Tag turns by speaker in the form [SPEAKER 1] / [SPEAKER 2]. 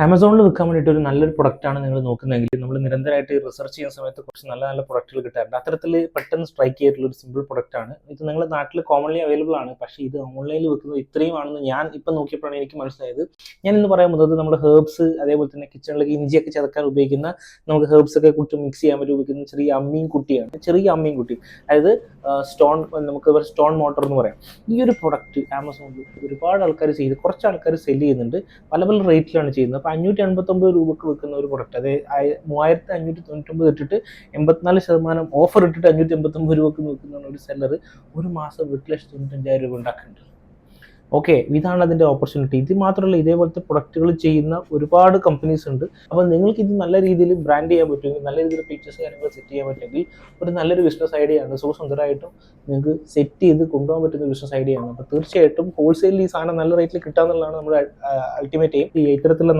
[SPEAKER 1] ആമസോണിൽ വിൽക്കാൻ വേണ്ടിയിട്ട് ഒരു നല്ലൊരു പ്രൊഡക്റ്റാണ് നിങ്ങൾ നോക്കുന്നതെങ്കിൽ നമ്മൾ നിരന്തരമായിട്ട് റിസർച്ച് ചെയ്യുന്ന സമയത്ത് കുറച്ച് നല്ല നല്ല പ്രൊഡക്റ്റുകൾ കിട്ടാറുണ്ട്. അത്തരത്തിൽ പെട്ടെന്ന് സ്ട്രൈക്ക് ചെയ്തിട്ടുള്ള ഒരു സിമ്പിൾ പ്രൊഡക്റ്റാണ് ഇത്. നിങ്ങളുടെ നാട്ടിൽ കോമൺലി അവൈലബിൾ ആണ്, പക്ഷേ ഇത് ഓൺലൈനിൽ വിൽക്കുന്നത് ഇത്രയും ആണെന്ന് ഞാൻ ഇപ്പം നോക്കിയപ്പോഴാണ് എനിക്ക് മനസ്സിലായത്. ഞാൻ ഇന്ന് പറയാൻ പോകുന്നത് നമ്മുടെ ഹെർബ്സ്, അതേപോലെ തന്നെ കിച്ചണിലേക്ക് ഇഞ്ചിയൊക്കെ ചതക്കാൻ ഉപയോഗിക്കുന്ന, നമുക്ക് ഹെർബ്സ് ഒക്കെ കുട്ടി മിക്സ് ചെയ്യാൻ വേണ്ടി ഉപയോഗിക്കുന്ന ചെറിയ അമ്മീൻ കുട്ടിയാണ്. ചെറിയ അമ്മീൻ കുട്ടി, അതായത് സ്റ്റോൺ, നമുക്ക് സ്റ്റോൺ മോട്ടർ എന്ന് പറയാം. ഈ ഒരു പ്രൊഡക്റ്റ് ആമസോണിൽ ഒരുപാട് ആൾക്കാർ ചെയ്ത്, കുറച്ച് ആൾക്കാർ സെല് ചെയ്യുന്നുണ്ട്. പല പല റേറ്റിലാണ് ചെയ്യുന്നത്. അപ്പോൾ 589 രൂപക്ക് വിൽക്കുന്ന ഒരു പ്രൊഡക്റ്റ്, അതായത് 3599 ഇട്ടിട്ട് 84% ഓഫർ ഇട്ടിട്ട് 589 രൂപക്ക് വിൽക്കുന്ന ഒരു സെല്ലർ ഒരു മാസം 8,95,000 രൂപ ഉണ്ടാക്കുന്നുണ്ട്. ഓക്കെ, ഇതാണ് അതിൻ്റെ ഓപ്പർച്യൂണിറ്റി. ഇത് മാത്രമല്ല, ഇതേപോലത്തെ പ്രൊഡക്റ്റുകൾ ചെയ്യുന്ന ഒരുപാട് കമ്പനീസ് ഉണ്ട്. അപ്പോൾ നിങ്ങൾക്ക് ഇത് നല്ല രീതിയിൽ ബ്രാൻഡ് ചെയ്യാൻ പറ്റുമെങ്കിൽ, നല്ല രീതിയിൽ ഫീച്ചേഴ്സ് കാര്യങ്ങൾ സെറ്റ് ചെയ്യാൻ പറ്റുമെങ്കിൽ ഒരു നല്ലൊരു ബിസിനസ് ഐഡിയ ആണ്. സുഖസുന്ദരമായിട്ടും നിങ്ങൾക്ക് സെറ്റ് ചെയ്ത് കൊണ്ടുപോകാൻ പറ്റുന്ന ബിസിനസ് ഐഡിയ ആണ്. അപ്പോൾ തീർച്ചയായിട്ടും ഹോൾസെയിൽ ഈ സാധനം നല്ല റേറ്റിൽ കിട്ടാന്നുള്ളതാണ് നമ്മുടെ അൾട്ടിമേറ്റ് എയിം. ഈ ഇത്തരത്തിലുള്ള